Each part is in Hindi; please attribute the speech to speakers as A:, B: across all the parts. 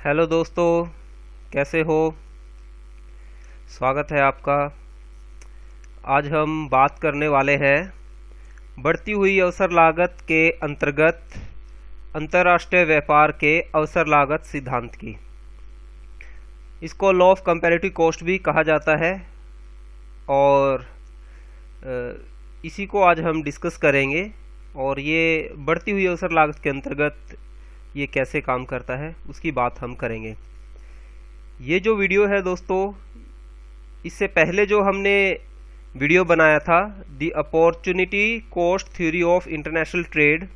A: हेलो दोस्तों, कैसे हो। स्वागत है आपका। आज हम बात करने वाले हैं बढ़ती हुई अवसर लागत के अंतर्गत अंतर्राष्ट्रीय व्यापार के अवसर लागत सिद्धांत की। इसको लॉ ऑफ कंपैरेटिव कॉस्ट भी कहा जाता है और इसी को आज हम डिस्कस करेंगे। और ये बढ़ती हुई अवसर लागत के अंतर्गत ये कैसे काम करता है उसकी बात हम करेंगे। ये जो वीडियो है दोस्तों, इससे पहले जो हमने वीडियो बनाया था the opportunity cost theory of international trade,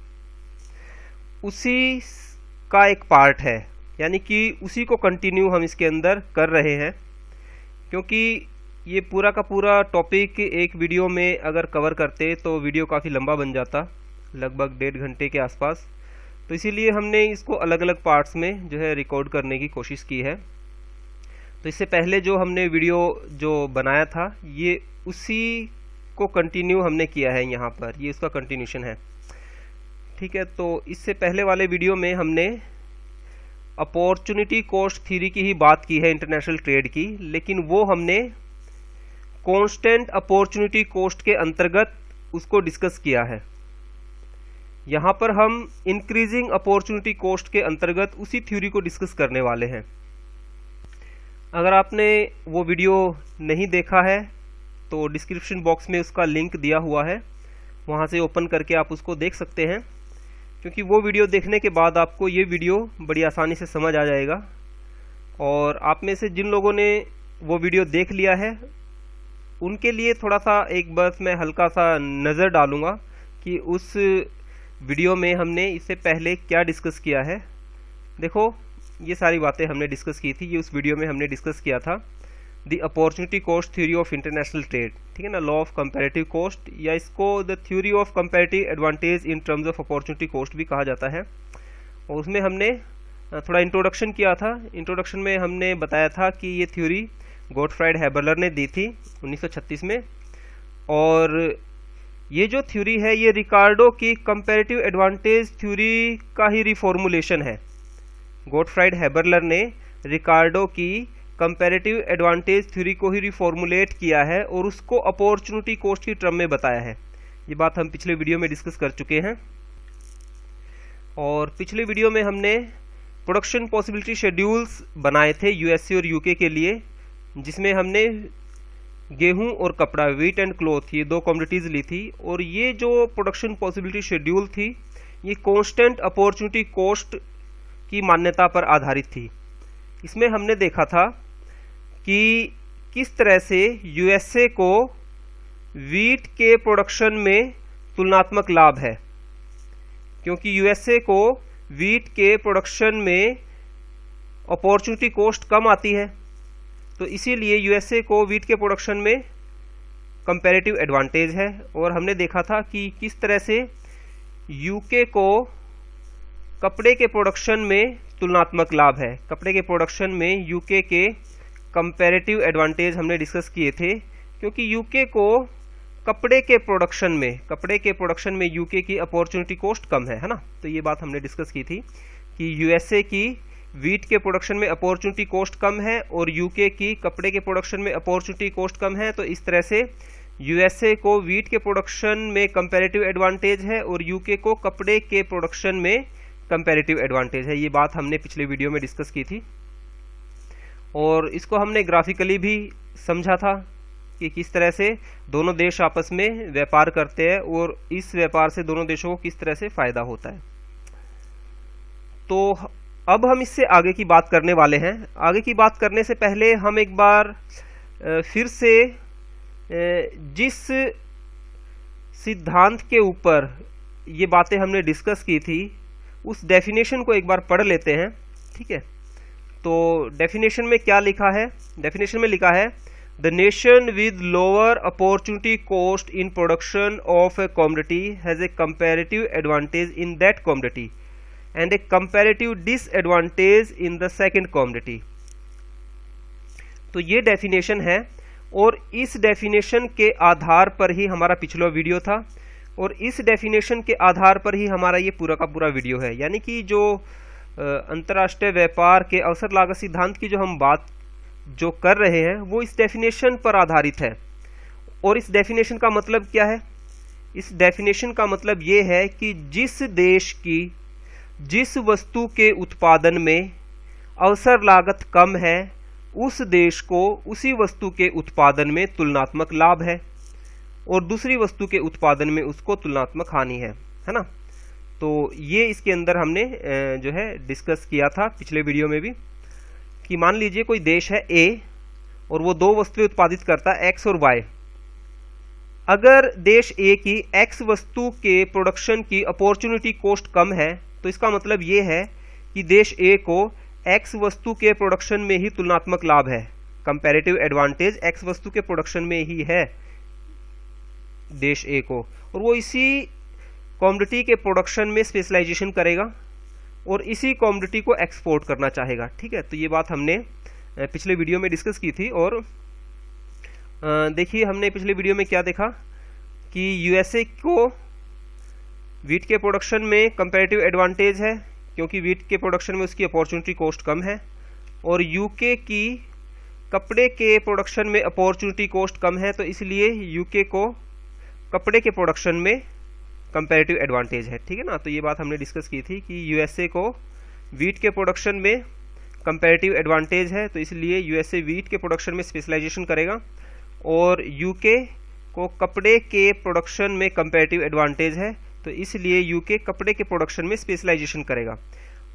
A: उसी का एक पार्ट है, यानी कि उसी को कंटिन्यू हम इसके अंदर कर रहे हैं। क्योंकि ये पूरा का पूरा टॉपिक एक वीडियो में अगर कवर करते तो वीडियो काफ़ी लंबा बन जाता, लगभग 1.5 घंटे के आसपास। तो इसीलिए हमने इसको अलग अलग पार्ट्स में जो है रिकॉर्ड करने की कोशिश की है। तो इससे पहले जो हमने वीडियो जो बनाया था ये उसी को कंटिन्यू हमने किया है, यहाँ पर ये उसका कंटिन्यूशन है। ठीक है, तो इससे पहले वाले वीडियो में हमने अपॉर्चुनिटी कॉस्ट थ्योरी की ही बात की है इंटरनेशनल ट्रेड की, लेकिन वो हमने कांस्टेंट अपॉर्चुनिटी कॉस्ट के अंतर्गत उसको डिस्कस किया है। यहाँ पर हम इंक्रीजिंग अपॉर्चुनिटी कॉस्ट के अंतर्गत उसी थ्योरी को डिस्कस करने वाले हैं। अगर आपने वो वीडियो नहीं देखा है तो डिस्क्रिप्शन बॉक्स में उसका लिंक दिया हुआ है, वहाँ से ओपन करके आप उसको देख सकते हैं। क्योंकि वो वीडियो देखने के बाद आपको ये वीडियो बड़ी आसानी से समझ आ जाएगा। और आप में से जिन लोगों ने वो वीडियो देख लिया है उनके लिए थोड़ा सा एक बस मैं हल्का सा नज़र डालूंगा कि उस वीडियो में हमने इससे पहले क्या डिस्कस किया है। देखो, ये सारी बातें हमने डिस्कस की थी, ये उस वीडियो में हमने डिस्कस किया था the opportunity cost theory of international trade. ठीक है ना, लॉ ऑफ कंपैरेटिव कॉस्ट, या इसको the theory of comparative advantage in terms of opportunity cost भी कहा जाता है। और उसमें हमने थोड़ा इंट्रोडक्शन किया था। इंट्रोडक्शन में हमने बताया था कि ये थ्योरी गॉटफ्राइड हैबरलर ने दी थी 1936 में। और ये जो थ्योरी है ये रिकार्डो की कंपैरेटिव एडवांटेज थ्योरी का ही रिफॉर्मुलेशन है। गॉटफ्राइड हैबरलर ने रिकार्डो की कंपैरेटिव एडवांटेज थ्योरी को ही रिफॉर्मुलेट किया है और उसको अपॉर्चुनिटी कॉस्ट की टर्म में बताया है। ये बात हम पिछले वीडियो में डिस्कस कर चुके हैं। और पिछले वीडियो में हमने प्रोडक्शन पॉसिबिलिटी शेड्यूल्स बनाए थे यूएसए और यूके के लिए, जिसमें हमने गेहूं और कपड़ा, वीट एंड क्लॉथ, ये 2 कमोडिटीज ली थी। और ये जो प्रोडक्शन पॉसिबिलिटी शेड्यूल थी ये कांस्टेंट अपॉर्चुनिटी कॉस्ट की मान्यता पर आधारित थी। इसमें हमने देखा था कि किस तरह से यूएसए को वीट के प्रोडक्शन में तुलनात्मक लाभ है, क्योंकि यूएसए को वीट के प्रोडक्शन में अपॉर्चुनिटी कॉस्ट कम आती है। तो इसीलिए यूएसए को वीट के प्रोडक्शन में कंपैरेटिव एडवांटेज है। और हमने देखा था कि किस तरह से यूके को कपड़े के प्रोडक्शन में तुलनात्मक लाभ है। कपड़े के प्रोडक्शन में यूके के कंपैरेटिव एडवांटेज हमने डिस्कस किए थे, क्योंकि यूके को कपड़े के प्रोडक्शन में यूके की अपॉर्चुनिटी कॉस्ट कम है ना। तो ये बात हमने डिस्कस की थी कि यूएसए की वीट के प्रोडक्शन में अपॉर्चुनिटी कॉस्ट कम है और यूके की कपड़े के प्रोडक्शन में अपॉर्चुनिटी कॉस्ट कम है। तो इस तरह से यूएसए को वीट के प्रोडक्शन में कंपैरेटिव एडवांटेज है और यूके को कपड़े के प्रोडक्शन में कंपैरेटिव एडवांटेज है। ये बात हमने पिछले वीडियो में डिस्कस की थी। और इसको हमने ग्राफिकली भी समझा था कि किस तरह से दोनों देश आपस में व्यापार करते हैं और इस व्यापार से दोनों देशों को किस तरह से फायदा होता है। तो अब हम इससे आगे की बात करने वाले हैं। आगे की बात करने से पहले हम एक बार फिर से जिस सिद्धांत के ऊपर ये बातें हमने डिस्कस की थी उस डेफिनेशन को एक बार पढ़ लेते हैं। ठीक है, तो डेफिनेशन में क्या लिखा है। डेफिनेशन में लिखा है the nation with lower opportunity cost in production of A commodity has a comparative advantage in that commodity and a comparative disadvantage in the second commodity। तो ये डेफिनेशन है और इस डेफिनेशन के आधार पर ही हमारा पिछला वीडियो था और इस डेफिनेशन के आधार पर ही हमारा ये पूरा का पूरा वीडियो है। यानी कि जो अंतर्राष्ट्रीय व्यापार के अवसर लागत सिद्धांत की जो हम बात जो कर रहे हैं वो इस डेफिनेशन पर आधारित है। और इस डेफिनेशन का मतलब क्या है? इस डेफिनेशन का मतलब ये है कि जिस देश की जिस वस्तु के उत्पादन में अवसर लागत कम है उस देश को उसी वस्तु के उत्पादन में तुलनात्मक लाभ है और दूसरी वस्तु के उत्पादन में उसको तुलनात्मक हानि है ना। तो ये इसके अंदर हमने जो है डिस्कस किया था पिछले वीडियो में भी कि मान लीजिए कोई देश है ए और वो दो वस्तुएं उत्पादित करता है एक्स और वाई। अगर देश ए की एक्स वस्तु के प्रोडक्शन की अपॉर्चुनिटी कॉस्ट कम है तो इसका मतलब ये है कि देश ए को एक्स वस्तु के प्रोडक्शन में ही तुलनात्मक लाभ है, कंपैरेटिव एडवांटेज एक्स वस्तु के प्रोडक्शन में ही है देश ए को, और वो इसी कमोडिटी के प्रोडक्शन में स्पेशलाइजेशन करेगा और इसी कमोडिटी को एक्सपोर्ट करना चाहेगा। ठीक है, तो ये बात हमने पिछले वीडियो में डिस्कस की थी। और देखिए हमने पिछले वीडियो में क्या देखा कि यूएसए को वीट के प्रोडक्शन में कंपैरेटिव एडवांटेज है क्योंकि वीट के प्रोडक्शन में उसकी अपॉर्चुनिटी कॉस्ट कम है, और यूके की कपड़े के प्रोडक्शन में अपॉर्चुनिटी कॉस्ट कम है तो इसलिए यूके को कपड़े के प्रोडक्शन में कंपैरेटिव एडवांटेज है। ठीक है ना, तो ये बात हमने डिस्कस की थी कि यूएसए को वीट के प्रोडक्शन में कंपैरेटिव एडवांटेज है तो इसलिए यूएसए वीट के प्रोडक्शन में स्पेशलाइजेशन करेगा और यूके को कपड़े के प्रोडक्शन में कंपैरेटिव एडवांटेज है तो इसलिए यूके कपड़े के प्रोडक्शन में स्पेशलाइजेशन करेगा।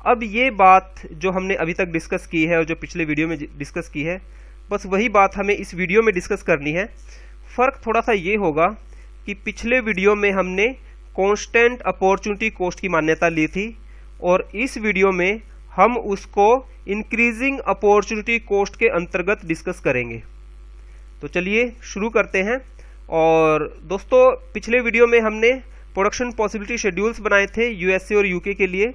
A: अब ये बात जो हमने अभी तक डिस्कस की है और जो पिछले वीडियो में डिस्कस की है बस वही बात हमें इस वीडियो में डिस्कस करनी है। फर्क थोड़ा सा ये होगा कि पिछले वीडियो में हमने कांस्टेंट अपॉर्चुनिटी कॉस्ट की मान्यता ली थी और इस वीडियो में हम उसको इंक्रीजिंग अपॉर्चुनिटी कॉस्ट के अंतर्गत डिस्कस करेंगे। तो चलिए शुरू करते हैं। और दोस्तों पिछले वीडियो में हमने प्रोडक्शन पॉसिबिलिटी शेड्यूल्स बनाए थे यूएसए और यूके के लिए।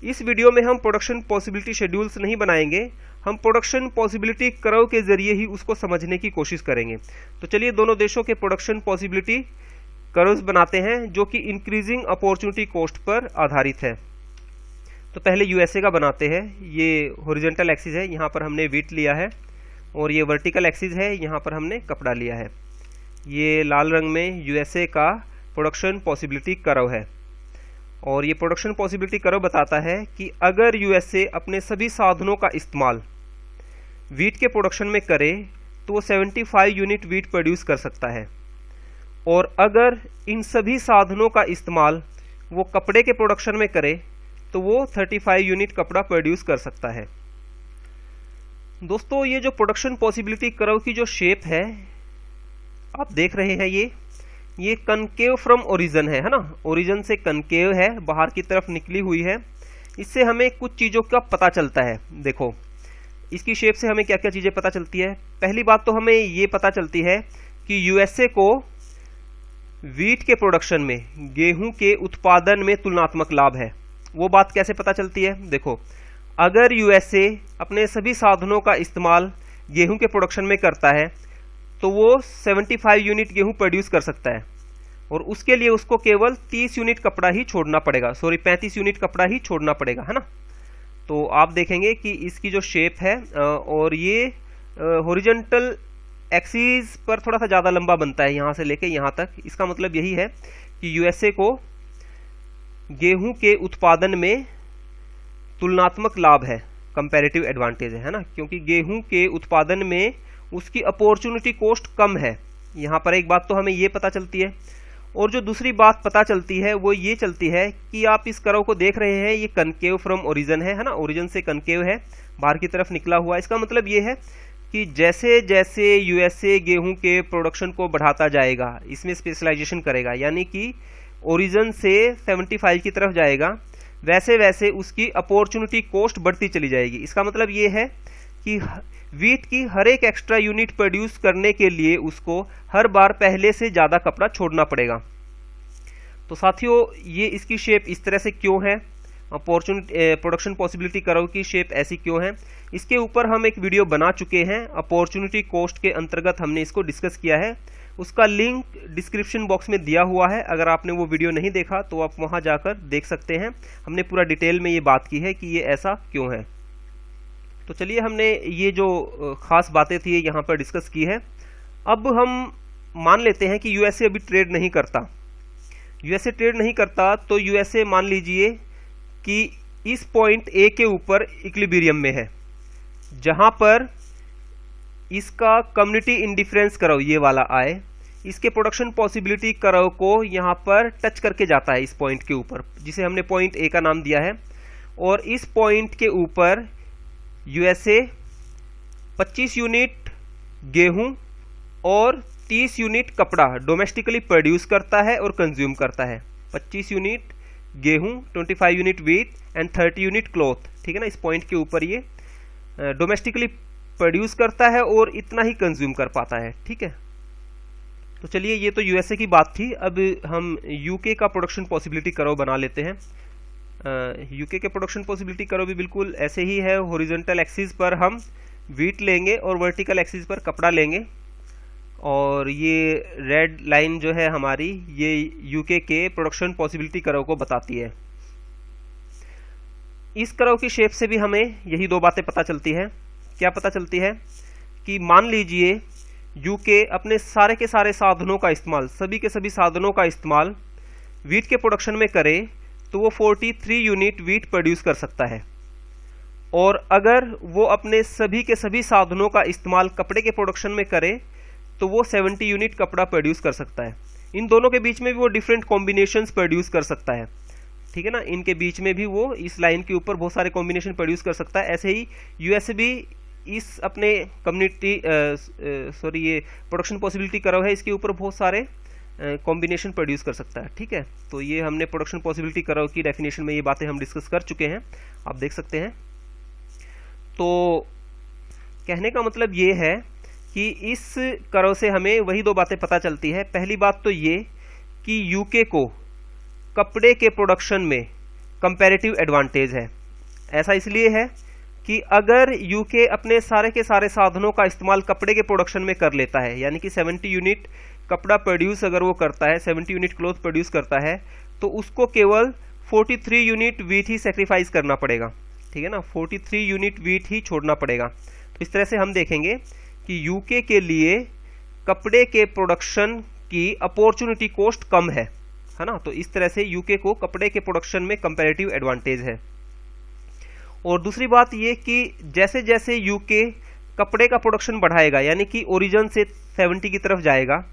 A: इस वीडियो में हम प्रोडक्शन पॉसिबिलिटी शेड्यूल्स नहीं बनाएंगे, हम प्रोडक्शन पॉसिबिलिटी कर्व के जरिए ही उसको समझने की कोशिश करेंगे। तो चलिए दोनों देशों के प्रोडक्शन पॉसिबिलिटी कर्व्स बनाते हैं जो कि इंक्रीजिंग अपॉर्चुनिटी कॉस्ट पर आधारित है। तो पहले यूएसए का बनाते हैं। ये हॉरिजॉन्टल एक्सिस है, यहाँ पर हमने वीट लिया है, और ये वर्टिकल एक्सिस है, यहाँ पर हमने कपड़ा लिया है। ये लाल रंग में यूएसए का प्रोडक्शन पॉसिबिलिटी कर्व है और ये प्रोडक्शन पॉसिबिलिटी कर्व बताता है कि अगर यूएसए अपने सभी साधनों का इस्तेमाल वीट के प्रोडक्शन में करे तो वो 75 यूनिट वीट प्रोड्यूस कर सकता है, और अगर इन सभी साधनों का इस्तेमाल वो कपड़े के प्रोडक्शन में करे तो वो 35 यूनिट कपड़ा प्रोड्यूस कर सकता है। दोस्तों ये जो प्रोडक्शन पॉसिबिलिटी कर्व की जो शेप है आप देख रहे हैं, ये कनकेव फ्रॉम ओरिजिन है ना, ओरिजिन से कनकेव है, बाहर की तरफ निकली हुई है। इससे हमें कुछ चीज़ों का पता चलता है। देखो इसकी शेप से हमें क्या क्या चीज़ें पता चलती है। पहली बात तो हमें ये पता चलती है कि यूएसए को वीट के प्रोडक्शन में, गेहूं के उत्पादन में तुलनात्मक लाभ है। वो बात कैसे पता चलती है? देखो अगर यूएसए अपने सभी साधनों का इस्तेमाल गेहूं के प्रोडक्शन में करता है तो वो 75 यूनिट गेहूं प्रोड्यूस कर सकता है और उसके लिए उसको केवल 30 यूनिट कपड़ा ही छोड़ना पड़ेगा, 35 यूनिट कपड़ा ही छोड़ना पड़ेगा, है ना। तो आप देखेंगे कि इसकी जो शेप है और ये हॉरिजॉन्टल एक्सिस पर थोड़ा सा ज़्यादा लंबा बनता है यहाँ से लेके यहाँ तक। इसका मतलब यही है कि यूएसए को गेहूं के उत्पादन में तुलनात्मक लाभ है, कंपैरेटिव एडवांटेज है ना, क्योंकि गेहूं के उत्पादन में उसकी अपॉर्चुनिटी कॉस्ट कम है। यहाँ पर एक बात तो हमें ये पता चलती है, और जो दूसरी बात पता चलती है वो ये चलती है कि आप इस कर्व को देख रहे हैं, ये कनकेव फ्रॉम ओरिजिन है ना, ओरिजिन से कनकेव है, बाहर की तरफ निकला हुआ। इसका मतलब ये है कि जैसे जैसे यूएसए गेहूं के प्रोडक्शन को बढ़ाता जाएगा, इसमें स्पेशलाइजेशन करेगा, यानी कि ओरिजिन से 75 की तरफ जाएगा, वैसे वैसे उसकी अपॉर्चुनिटी कॉस्ट बढ़ती चली जाएगी। इसका मतलब ये है कि वीट की हर एक एक्स्ट्रा यूनिट प्रोड्यूस करने के लिए उसको हर बार पहले से ज़्यादा कपड़ा छोड़ना पड़ेगा। तो साथियों ये इसकी शेप इस तरह से क्यों है, प्रोडक्शन पॉसिबिलिटी कर्व की शेप ऐसी क्यों है, इसके ऊपर हम एक वीडियो बना चुके हैं। अपॉर्चुनिटी कॉस्ट के अंतर्गत हमने इसको डिस्कस किया है, उसका लिंक डिस्क्रिप्शन बॉक्स में दिया हुआ है। अगर आपने वो वीडियो नहीं देखा तो आप वहां जाकर देख सकते हैं। हमने पूरा डिटेल में ये बात की है कि ये ऐसा क्यों है। तो चलिए, हमने ये जो खास बातें थी यहाँ पर डिस्कस की है। अब हम मान लेते हैं कि यूएसए अभी ट्रेड नहीं करता। यूएसए ट्रेड नहीं करता तो यूएसए मान लीजिए कि इस पॉइंट ए के ऊपर इक्विलिब्रियम में है, जहां पर इसका कम्युनिटी इंडिफरेंस कर्व ये वाला आए, इसके प्रोडक्शन पॉसिबिलिटी कर्व को यहां पर टच करके जाता है इस पॉइंट के ऊपर, जिसे हमने पॉइंट ए का नाम दिया है। और इस पॉइंट के ऊपर यूएसए 25 यूनिट गेहूं और 30 यूनिट कपड़ा डोमेस्टिकली प्रोड्यूस करता है और कंज्यूम करता है। 25 यूनिट गेहूं, 25 unit wheat and 30 unit cloth, ठीक है ना। इस पॉइंट के ऊपर ये डोमेस्टिकली प्रोड्यूस करता है और इतना ही कंज्यूम कर पाता है, ठीक है। तो चलिए, ये तो यूएसए की बात थी। अब हम यूके का प्रोडक्शन पॉसिबिलिटी कर्व बना लेते हैं। यूके के प्रोडक्शन पॉसिबिलिटी कर्व भी बिल्कुल ऐसे ही है। हॉरिजॉन्टल एक्सिस पर हम व्हीट लेंगे और वर्टिकल एक्सिस पर कपड़ा लेंगे, और ये रेड लाइन जो है हमारी, ये यूके के प्रोडक्शन पॉसिबिलिटी कर्व को बताती है। इस कर्व की शेप से भी हमें यही दो बातें पता चलती है। क्या पता चलती है कि मान लीजिए यूके अपने सारे के सारे साधनों का इस्तेमाल, सभी के सभी साधनों का इस्तेमाल व्हीट के प्रोडक्शन में करे तो वो 43 यूनिट व्हीट प्रोड्यूस कर सकता है। और अगर वो अपने सभी के सभी साधनों का इस्तेमाल कपड़े के प्रोडक्शन में करे तो वो 70 यूनिट कपड़ा प्रोड्यूस कर सकता है। इन दोनों के बीच में भी वो डिफरेंट कॉम्बिनेशंस प्रोड्यूस कर सकता है, ठीक है ना। इनके बीच में भी वो इस लाइन के ऊपर बहुत सारे कॉम्बिनेशन प्रोड्यूस कर सकता है। ऐसे ही यूएसए भी इस अपने ये प्रोडक्शन पॉसिबिलिटी कर्व है, इसके ऊपर बहुत सारे कॉम्बिनेशन प्रोड्यूस कर सकता है, ठीक है। तो ये हमने प्रोडक्शन पॉसिबिलिटी कर्व की डेफिनेशन में ये बातें हम डिस्कस कर चुके हैं, आप देख सकते हैं। तो कहने का मतलब ये है कि इस कर्व से हमें वही दो बातें पता चलती है। पहली बात तो ये कि यूके को कपड़े के प्रोडक्शन में कंपैरेटिव एडवांटेज है। ऐसा इसलिए है कि अगर यूके अपने सारे के सारे साधनों का इस्तेमाल कपड़े के प्रोडक्शन में कर लेता है, यानी कि 70 यूनिट कपड़ा प्रोड्यूस अगर वो करता है, 70 यूनिट क्लॉथ प्रोड्यूस करता है, तो उसको केवल 43 यूनिट व्हीट ही सेक्रीफाइस करना पड़ेगा, ठीक है ना। 43 यूनिट व्हीट ही छोड़ना पड़ेगा। तो इस तरह से हम देखेंगे कि यूके के लिए कपड़े के प्रोडक्शन की अपॉर्चुनिटी कॉस्ट कम है ना। तो इस तरह से यूके को कपड़े के प्रोडक्शन में कंपैरेटिव एडवांटेज है। और दूसरी बात ये कि जैसे जैसे यूके कपड़े का प्रोडक्शन बढ़ाएगा, यानी कि ओरिजिन से 70 की तरफ जाएगा,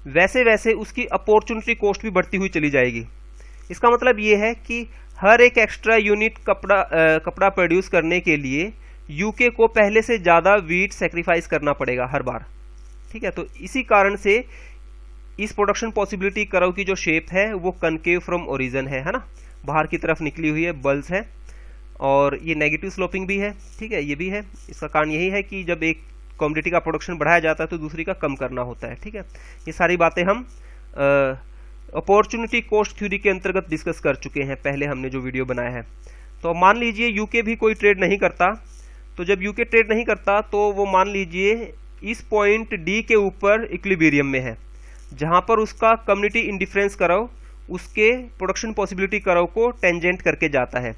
A: वैसे वैसे उसकी अपॉर्चुनिटी कॉस्ट भी बढ़ती हुई चली जाएगी। इसका मतलब ये है कि हर एक एक्स्ट्रा यूनिट कपड़ा प्रोड्यूस करने के लिए यूके को पहले से ज्यादा व्हीट सेक्रीफाइस करना पड़ेगा हर बार, ठीक है। तो इसी कारण से इस प्रोडक्शन पॉसिबिलिटी कर्व की जो शेप है वो कनकेव फ्रॉम ओरिजिन है ना, बाहर की तरफ निकली हुई है, बल्स है, और ये नेगेटिव स्लोपिंग भी है, ठीक है, ये भी है। इसका कारण यही है कि जब एक कमोडिटी का प्रोडक्शन बढ़ाया जाता है तो दूसरी का कम करना होता है, ठीक है। ये सारी बातें हम अपॉर्चुनिटी कॉस्ट थ्योरी के अंतर्गत डिस्कस कर चुके हैं पहले हमने जो वीडियो बनाया है। तो मान लीजिए यूके भी कोई ट्रेड नहीं करता, तो जब यूके ट्रेड नहीं करता तो वो मान लीजिए इस पॉइंट डी के ऊपर इक्विलिब्रियम में है, जहां पर उसका कम्युनिटी इंडिफरेंस कर्व उसके प्रोडक्शन पॉसिबिलिटी कर्व को टेंजेंट करके जाता है।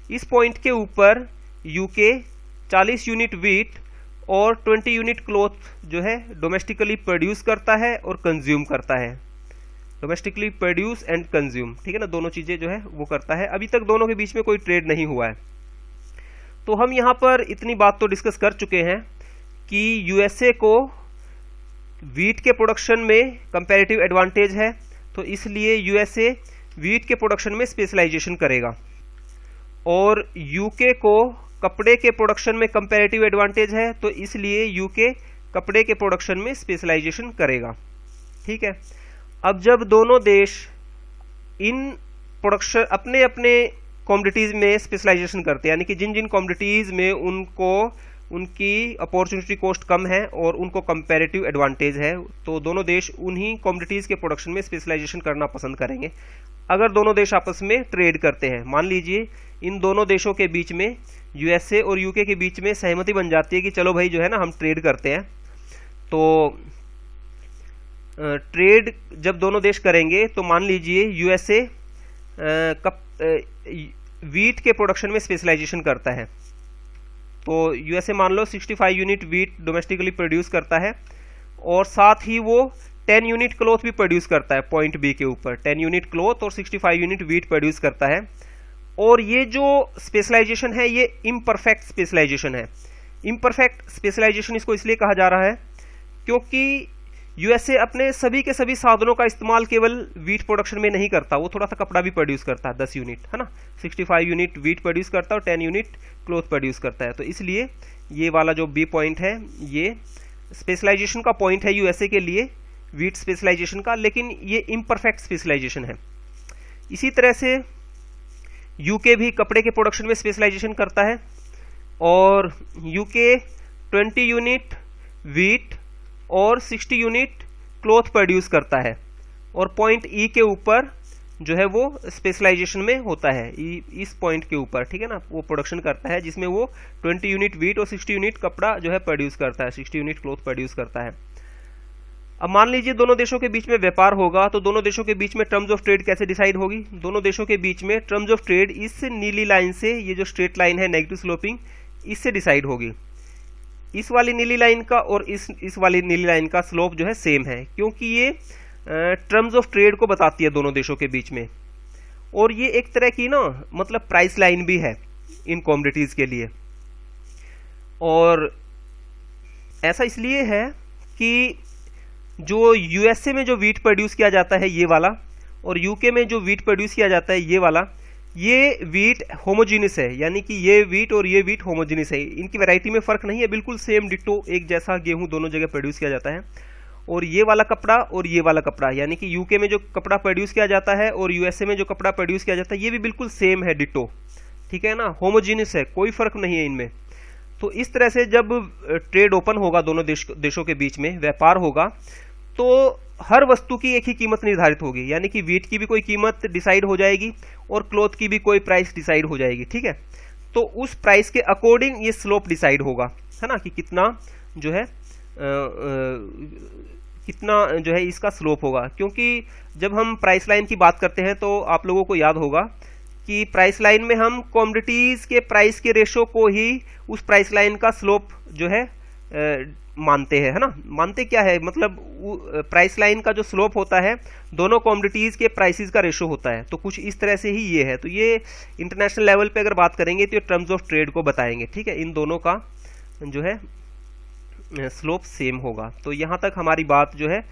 A: इस पॉइंट के ऊपर यूके 40 यूनिट व्हीट और 20 यूनिट क्लॉथ जो है डोमेस्टिकली प्रोड्यूस करता है और कंज्यूम करता है। डोमेस्टिकली प्रोड्यूस एंड कंज्यूम, ठीक है ना, दोनों चीजें जो है वो करता है। अभी तक दोनों के बीच में कोई ट्रेड नहीं हुआ है। तो हम यहां पर इतनी बात तो डिस्कस कर चुके हैं कि यूएसए को व्हीट के प्रोडक्शन में कंपैरेटिव एडवांटेज है, तो इसलिए यूएसए व्हीट के प्रोडक्शन में स्पेशलाइजेशन करेगा, और यूके को कपड़े के प्रोडक्शन में कंपैरेटिव एडवांटेज है, तो इसलिए यूके कपड़े के प्रोडक्शन में स्पेशलाइजेशन करेगा, ठीक है। अब जब दोनों देश इन प्रोडक्शन अपने अपने कमोडिटीज में स्पेशलाइजेशन करते हैं, यानी कि जिन जिन कमोडिटीज में उनको उनकी अपॉर्चुनिटी कॉस्ट कम है और उनको कंपैरेटिव एडवांटेज है, तो दोनों देश उन्हीं कमोडिटीज के प्रोडक्शन में स्पेशलाइजेशन करना पसंद करेंगे। अगर दोनों देश आपस में ट्रेड करते हैं, मान लीजिए इन दोनों देशों के बीच में, यूएसए और यूके के बीच में सहमति बन जाती है कि चलो भाई जो है ना हम ट्रेड करते हैं, तो ट्रेड जब दोनों देश करेंगे तो मान लीजिए यूएसए वीट के प्रोडक्शन में स्पेशलाइजेशन करता है, तो यूएसए मान लो 65 यूनिट वीट डोमेस्टिकली प्रोड्यूस करता है और साथ ही वो 10 यूनिट क्लॉथ भी प्रोड्यूस करता है पॉइंट बी के ऊपर, 10 यूनिट क्लॉथ और 65 यूनिट वीट प्रोड्यूस करता है। और ये जो स्पेशलाइजेशन है ये इम्परफेक्ट स्पेशलाइजेशन है। इम्परफेक्ट स्पेशलाइजेशन इसको इसलिए कहा जा रहा है क्योंकि यूएसए अपने सभी के सभी साधनों का इस्तेमाल केवल वीट प्रोडक्शन में नहीं करता, वो थोड़ा सा कपड़ा भी प्रोड्यूस करता है 10 यूनिट, है ना, 65 यूनिट वीट प्रोड्यूस करता है और 10 यूनिट क्लॉथ प्रोड्यूस करता है। तो इसलिए ये वाला जो बी पॉइंट है ये स्पेशलाइजेशन का पॉइंट है यूएसए के लिए, वीट स्पेशलाइजेशन का, लेकिन ये इम्परफेक्ट स्पेशलाइजेशन है। इसी तरह से यूके भी कपड़े के प्रोडक्शन में स्पेशलाइजेशन करता है और यूके 20 यूनिट वीट और 60 यूनिट क्लॉथ प्रोड्यूस करता है और पॉइंट ई के ऊपर जो है वो स्पेशलाइजेशन में होता है, इस पॉइंट के ऊपर, ठीक है ना, वो प्रोडक्शन करता है जिसमें वो 20 यूनिट वीट और 60 यूनिट कपड़ा जो है प्रोड्यूस करता है, 60 यूनिट क्लॉथ प्रोड्यूस करता है। अब मान लीजिए दोनों देशों के बीच में व्यापार होगा, तो दोनों देशों के बीच में टर्म्स ऑफ ट्रेड कैसे डिसाइड होगी? दोनों देशों के बीच में टर्म्स ऑफ ट्रेड इस नीली लाइन से, ये जो स्ट्रेट लाइन है नेगेटिव स्लोपिंग, इससे डिसाइड होगी। इस वाली नीली लाइन का और इस वाली नीली लाइन का स्लोप जो है सेम है, क्योंकि ये टर्म्स ऑफ ट्रेड को बताती है दोनों देशों के बीच में। और ये एक तरह की ना मतलब प्राइस लाइन भी है इन कॉमोडिटीज के लिए। और ऐसा इसलिए है कि जो यूएसए में जो वीट प्रोड्यूस किया जाता है ये वाला, और यूके में जो वीट प्रोड्यूस किया जाता है ये वाला, ये वीट होमोजीनियस है, यानी कि ये वीट और ये वीट होमोजीनियस है, इनकी वैरायटी में फर्क नहीं है, बिल्कुल सेम डिट्टो एक जैसा गेहूं दोनों जगह प्रोड्यूस किया जाता है। और ये वाला कपड़ा और ये वाला कपड़ा, यानी कि यूके में जो कपड़ा प्रोड्यूस किया जाता है और यूएसए में जो कपड़ा प्रोड्यूस किया जाता है ये भी बिल्कुल सेम है डिट्टो, ठीक है ना, होमोजीनियस है, कोई फर्क नहीं है इनमें। तो इस तरह से जब ट्रेड ओपन होगा दोनों देशों के बीच में व्यापार होगा, तो हर वस्तु की एक ही कीमत निर्धारित होगी, यानी कि वीट की भी कोई कीमत डिसाइड हो जाएगी और क्लॉथ की भी कोई प्राइस डिसाइड हो जाएगी, ठीक है। तो उस प्राइस के अकॉर्डिंग ये स्लोप डिसाइड होगा, है ना, कि कितना जो है इसका स्लोप होगा। क्योंकि जब हम प्राइस लाइन की बात करते हैं तो आप लोगों को याद होगा कि प्राइस लाइन में हम कमोडिटीज के प्राइस के रेशो को ही उस प्राइस लाइन का स्लोप जो है मानते हैं, है ना। मानते क्या है, मतलब प्राइस लाइन का जो स्लोप होता है दोनों कमोडिटीज के प्राइसेस का रेशो होता है, तो कुछ इस तरह से ही ये है। तो ये इंटरनेशनल लेवल पे अगर बात करेंगे तो ये टर्म्स ऑफ ट्रेड को बताएंगे, ठीक है, इन दोनों का जो है स्लोप सेम होगा। तो यहां तक हमारी बात जो है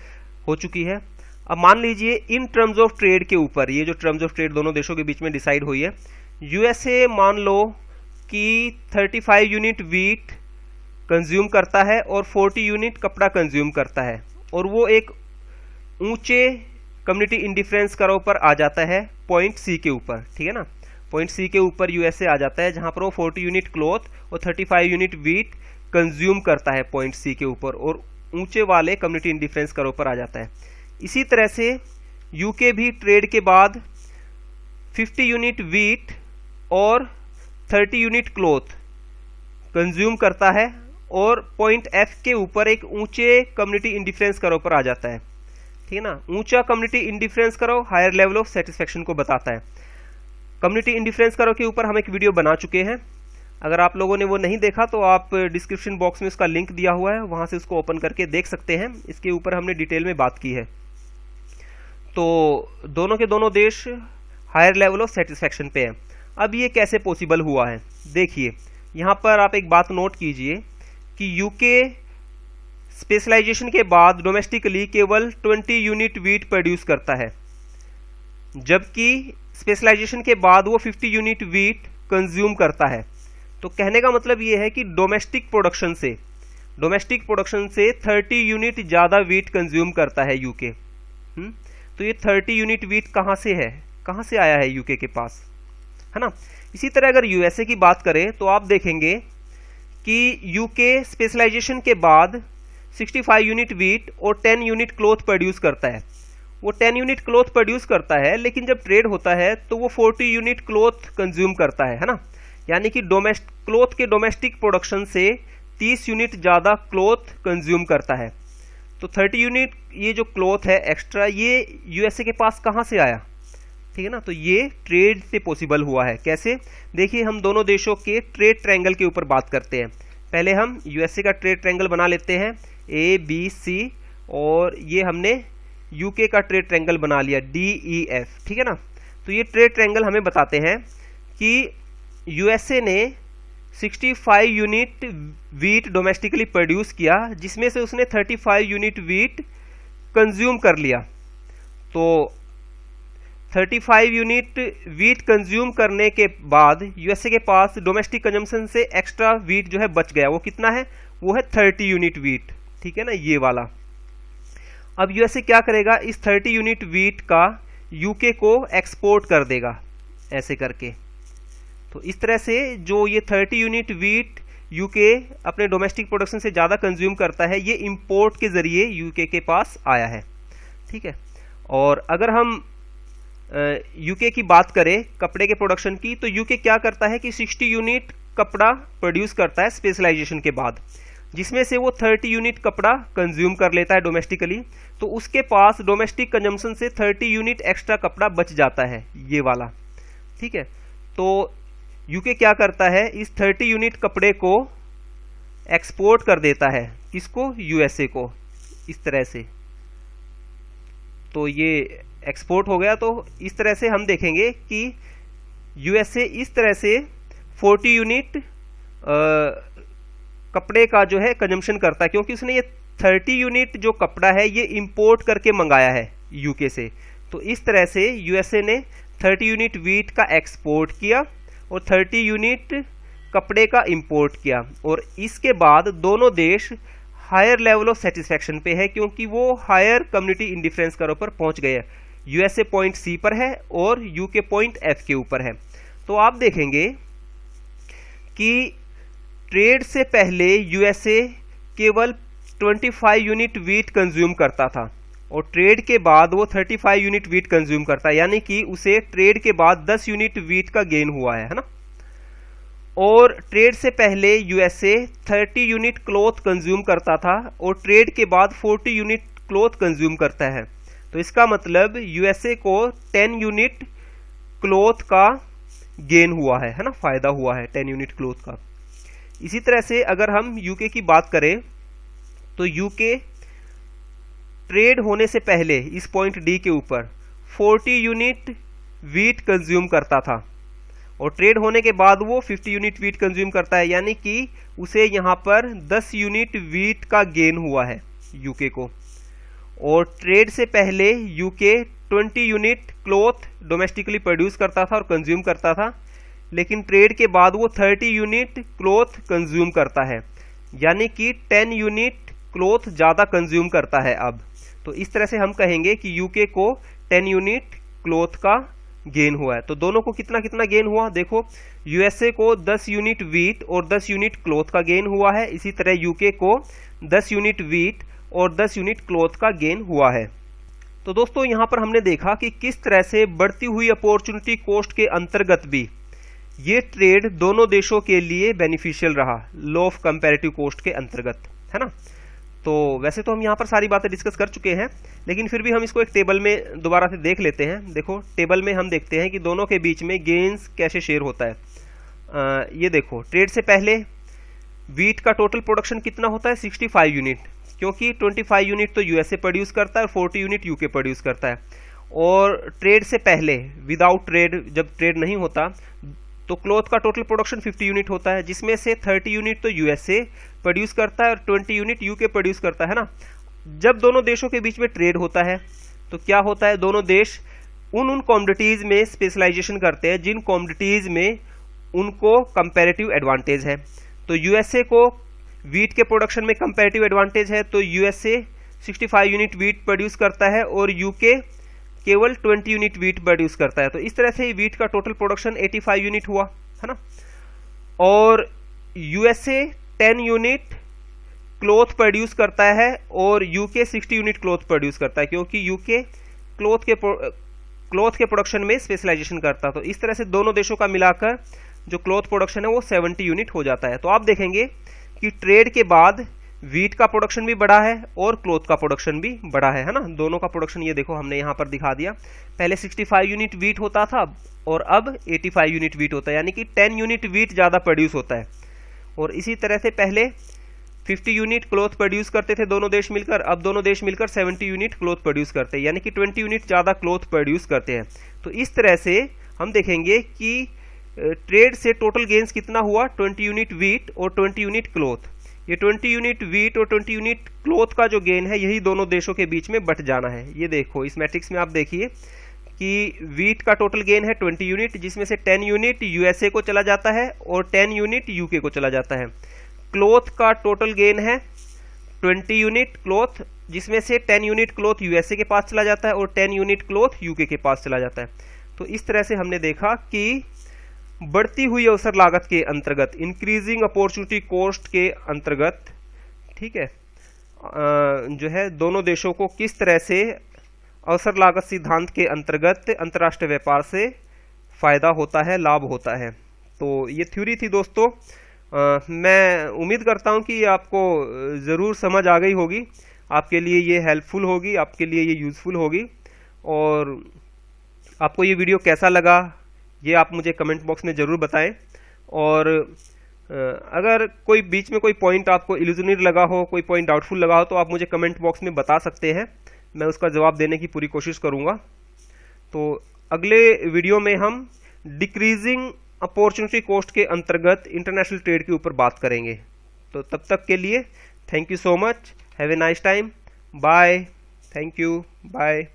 A: हो चुकी है। अब मान लीजिए इन टर्म्स ऑफ ट्रेड के ऊपर, ये जो टर्म्स ऑफ ट्रेड दोनों देशों के बीच में डिसाइड हुई है, यूएसए मान लो कि 35 यूनिट वीट कंज्यूम करता है और 40 यूनिट कपड़ा कंज्यूम करता है, और वो एक ऊंचे कम्युनिटी इंडिफरेंस कर्व पर आ जाता है पॉइंट सी के ऊपर, ठीक है ना। पॉइंट सी के ऊपर यूएसए आ जाता है जहां पर वो 40 यूनिट क्लॉथ और 35 यूनिट वीट कंज्यूम करता है पॉइंट सी के ऊपर, और ऊंचे वाले कम्युनिटी इंडिफरेंस कर्व पर आ जाता है। इसी तरह से यूके भी ट्रेड के बाद 50 यूनिट वीट और 30 यूनिट क्लॉथ कंज्यूम करता है और पॉइंट एफ के ऊपर एक ऊंचे कम्युनिटी इंडिफरेंस कर्व पर आ जाता है, ठीक है ना। ऊंचा community indifference curve higher level of satisfaction को बताता है। कम्युनिटी इंडिफरेंस कर्व के ऊपर हम एक वीडियो बना चुके हैं, अगर आप लोगों ने वो नहीं देखा तो आप डिस्क्रिप्शन बॉक्स में उसका लिंक दिया हुआ है, वहां से उसको ओपन करके देख सकते हैं। इसके ऊपर हमने डिटेल में बात की है। तो दोनों के दोनों देश हायर लेवल ऑफ सेटिस्फेक्शन पे हैं। अब ये कैसे पॉसिबल हुआ है, देखिए यहां पर आप एक बात नोट कीजिए कि यूके स्पेशलाइजेशन के बाद डोमेस्टिकली केवल 20 यूनिट वीट प्रोड्यूस करता है, जबकि स्पेशलाइजेशन के बाद वो 50 यूनिट वीट कंज्यूम करता है। तो कहने का मतलब ये है कि डोमेस्टिक प्रोडक्शन से 30 यूनिट ज्यादा वीट कंज्यूम करता है यूके। तो ये 30 यूनिट वीट कहां से आया है यूके के पास, है ना। इसी तरह अगर यूएसए की बात करें तो आप देखेंगे कि यूके स्पेशलाइजेशन के बाद 65 यूनिट वीट और 10 यूनिट क्लॉथ प्रोड्यूस करता है। वो 10 यूनिट क्लॉथ प्रोड्यूस करता है, लेकिन जब ट्रेड होता है तो वो 40 यूनिट क्लॉथ कंज्यूम करता है ना। यानी कि क्लॉथ के डोमेस्टिक प्रोडक्शन से 30 यूनिट ज्यादा क्लॉथ कंज्यूम करता है। तो तो 30 यूनिट ये जो क्लॉथ है एक्स्ट्रा, ये यूएसए के पास कहाँ से आया, ठीक है ना। तो ये ट्रेड से पॉसिबल हुआ है। कैसे, देखिए हम दोनों देशों के ट्रेड ट्रायंगल के ऊपर बात करते हैं। पहले हम यूएसए का ट्रेड ट्रायंगल बना लेते हैं, ए बी सी, और ये हमने यूके का ट्रेड ट्रायंगल बना लिया, डी ई एफ, ठीक है ना। तो ये ट्रेड ट्रायंगल हमें बताते हैं कि यूएसए ने 65 यूनिट वीट डोमेस्टिकली प्रोड्यूस किया, जिसमें से उसने 35 यूनिट वीट कंज्यूम कर लिया। तो 35 यूनिट वीट कंज्यूम करने के बाद यूएसए के पास डोमेस्टिक कंजम्पशन से एक्स्ट्रा वीट जो है बच गया। वो कितना है, वो है 30 यूनिट वीट, ठीक है ना, ये वाला। अब यूएसए क्या करेगा, इस 30 यूनिट वीट का यूके को एक्सपोर्ट कर देगा, ऐसे करके। तो इस तरह से जो ये 30 यूनिट वीट यूके अपने डोमेस्टिक प्रोडक्शन से ज़्यादा कंज्यूम करता है, ये इंपोर्ट के ज़रिए यूके के पास आया है, ठीक है। और अगर हम यूके की बात करें कपड़े के प्रोडक्शन की, तो यूके क्या करता है कि 60 यूनिट कपड़ा प्रोड्यूस करता है स्पेशलाइजेशन के बाद, जिसमें से वो 30 यूनिट कपड़ा कंज्यूम कर लेता है डोमेस्टिकली। तो उसके पास डोमेस्टिक कंजम्पशन से 30 यूनिट एक्स्ट्रा कपड़ा बच जाता है, ये वाला, ठीक है। तो यूके क्या करता है, इस 30 यूनिट कपड़े को एक्सपोर्ट कर देता है, किसको, यूएसए को, इस तरह से। तो ये एक्सपोर्ट हो गया। तो इस तरह से हम देखेंगे कि यूएसए इस तरह से 40 यूनिट कपड़े का जो है कंजम्पशन करता है, क्योंकि उसने ये 30 यूनिट जो कपड़ा है ये इंपोर्ट करके मंगाया है यूके से। तो इस तरह से यूएसए ने 30 यूनिट वीट का एक्सपोर्ट किया और 30 यूनिट कपड़े का इंपोर्ट किया, और इसके बाद दोनों देश हायर लेवल ऑफ सेटिस्फैक्शन पे है, क्योंकि वो हायर कम्युनिटी इंडिफरेंस कर्व पर पहुंच गए हैं। यूएसए पॉइंट सी पर है और यूके पॉइंट एफ के ऊपर है। तो आप देखेंगे कि ट्रेड से पहले यूएसए केवल 25 यूनिट वीट कंज्यूम करता था, और ट्रेड के बाद वो 35 यूनिट वीट कंज्यूम करता है, यानी कि उसे ट्रेड के बाद 10 यूनिट वीट का गेन हुआ है ना। और ट्रेड से पहले यूएसए 30 यूनिट क्लॉथ कंज्यूम करता था, और ट्रेड के बाद 40 यूनिट क्लॉथ कंज्यूम करता है। तो इसका मतलब यूएसए को 10 यूनिट क्लॉथ का गेन हुआ है ना, फायदा हुआ है 10 यूनिट क्लॉथ का। इसी तरह से अगर हम यूके की बात करें, तो यूके ट्रेड होने से पहले इस पॉइंट डी के ऊपर 40 यूनिट वीट कंज्यूम करता था, और ट्रेड होने के बाद वो 50 यूनिट वीट कंज्यूम करता है, यानी कि उसे यहां पर 10 यूनिट वीट का गेन हुआ है यूके को। और ट्रेड से पहले UK 20 unit cloth domestically produce करता था और कंज्यूम करता था, लेकिन ट्रेड के बाद वो 30 यूनिट क्लॉथ कंज्यूम करता है, यानी कि 10 यूनिट क्लॉथ ज़्यादा कंज्यूम करता है अब। तो इस तरह से हम कहेंगे कि यूके को 10 यूनिट क्लॉथ का गेन हुआ है। तो दोनों को कितना कितना गेन हुआ, देखो यूएसए को 10 यूनिट वीट और 10 यूनिट क्लॉथ का गेन हुआ है, इसी तरह यूके को 10 यूनिट वीट और 10 यूनिट क्लॉथ का गेन हुआ है। तो दोस्तों यहाँ पर हमने देखा कि किस तरह से बढ़ती हुई अपॉर्चुनिटी कॉस्ट के अंतर्गत भी ये ट्रेड दोनों देशों के लिए बेनिफिशियल रहा, लॉ ऑफ कंपैरेटिव कॉस्ट के अंतर्गत, है ना। तो वैसे तो हम यहाँ पर सारी बातें डिस्कस कर चुके हैं, लेकिन फिर भी हम इसको एक टेबल में दोबारा से देख लेते हैं। देखो टेबल में हम देखते हैं कि दोनों के बीच में गेन्स कैसे शेयर होता है। ये देखो ट्रेड से पहले वीट का टोटल प्रोडक्शन कितना होता है, 65 यूनिट, क्योंकि 25 यूनिट तो यूएसए प्रोड्यूस करता है और 40 यूनिट यूके प्रोड्यूस करता है। और ट्रेड से पहले विदाउट ट्रेड, जब ट्रेड नहीं होता, तो क्लॉथ का टोटल प्रोडक्शन 50 यूनिट होता है, जिसमें से 30 यूनिट तो यूएसए प्रोड्यूस करता है और 20 यूनिट यूके प्रोड्यूस करता है ना। जब दोनों देशों के बीच में ट्रेड होता है तो क्या होता है, दोनों देश उन कॉमोडिटीज में स्पेशलाइजेशन करते हैं जिन कॉमोडिटीज में उनको कंपैरेटिव एडवांटेज है। तो यूएसए को वीट के प्रोडक्शन में कंपैरेटिव एडवांटेज है, तो यूएसए 65 यूनिट वीट प्रोड्यूस करता है और यूके केवल 20 यूनिट वीट प्रोड्यूस करता है। तो इस तरह से वीट का टोटल प्रोडक्शन 85 यूनिट हुआ, है ना। और यूएसए 10 यूनिट क्लॉथ प्रोड्यूस करता है और यूके 60 यूनिट क्लॉथ प्रोड्यूस करता है, क्योंकि यूके क्लॉथ के प्रोडक्शन में स्पेशलाइजेशन करता है। तो इस तरह से दोनों देशों का मिलाकर जो क्लॉथ प्रोडक्शन है वो 70 यूनिट हो जाता है। तो आप देखेंगे कि ट्रेड के बाद वीट का प्रोडक्शन भी बढ़ा है और क्लोथ का प्रोडक्शन भी बढ़ा है ना। दोनों का प्रोडक्शन ये देखो हमने यहाँ पर दिखा दिया। पहले 65 यूनिट वीट होता था और अब 85 यूनिट वीट होता है, यानी कि 10 यूनिट वीट ज़्यादा प्रोड्यूस होता है। और इसी तरह से पहले 50 यूनिट क्लोथ प्रोड्यूस करते थे दोनों देश मिलकर, अब दोनों देश मिलकर 70 यूनिट क्लोथ प्रोड्यूस करते हैं, यानी कि 20 यूनिट ज़्यादा क्लोथ प्रोड्यूस करते हैं। तो इस तरह से हम देखेंगे कि ट्रेड से टोटल गेन्स कितना हुआ, 20 यूनिट वीट और 20 यूनिट क्लोथ। ये 20 यूनिट वीट और 20 यूनिट क्लोथ का जो गेन है यही दोनों देशों के बीच में बट जाना है। ये देखो इस मैट्रिक्स में आप देखिए कि वीट का टोटल गेन है 20 यूनिट, जिसमें से 10 यूनिट यूएसए को चला जाता है और 10 यूनिट यूके को चला जाता है। क्लोथ का टोटल गेन है 20 यूनिट क्लोथ, जिसमें से 10 यूनिट क्लोथ यूएसए के पास चला जाता है और 10 यूनिट क्लोथ यूके के पास चला जाता है। तो इस तरह से हमने देखा कि बढ़ती हुई अवसर लागत के अंतर्गत, इंक्रीजिंग अपॉर्चुनिटी कॉस्ट के अंतर्गत, ठीक है, जो है दोनों देशों को किस तरह से अवसर लागत सिद्धांत के अंतर्गत अंतर्राष्ट्रीय व्यापार से फायदा होता है, लाभ होता है। तो ये थ्योरी थी दोस्तों। मैं उम्मीद करता हूँ कि ये आपको ज़रूर समझ आ गई होगी, आपके लिए ये हेल्पफुल होगी, आपके लिए ये यूज़फुल होगी। और आपको ये वीडियो कैसा लगा ये आप मुझे कमेंट बॉक्स में ज़रूर बताएं। और अगर कोई बीच में कोई पॉइंट आपको इल्यूजनरी लगा हो, कोई पॉइंट डाउटफुल लगा हो, तो आप मुझे कमेंट बॉक्स में बता सकते हैं, मैं उसका जवाब देने की पूरी कोशिश करूँगा। तो अगले वीडियो में हम डिक्रीजिंग अपॉर्चुनिटी कॉस्ट के अंतर्गत इंटरनेशनल ट्रेड के ऊपर बात करेंगे। तो तब तक के लिए thank you so much, have a nice time, bye, thank you, bye.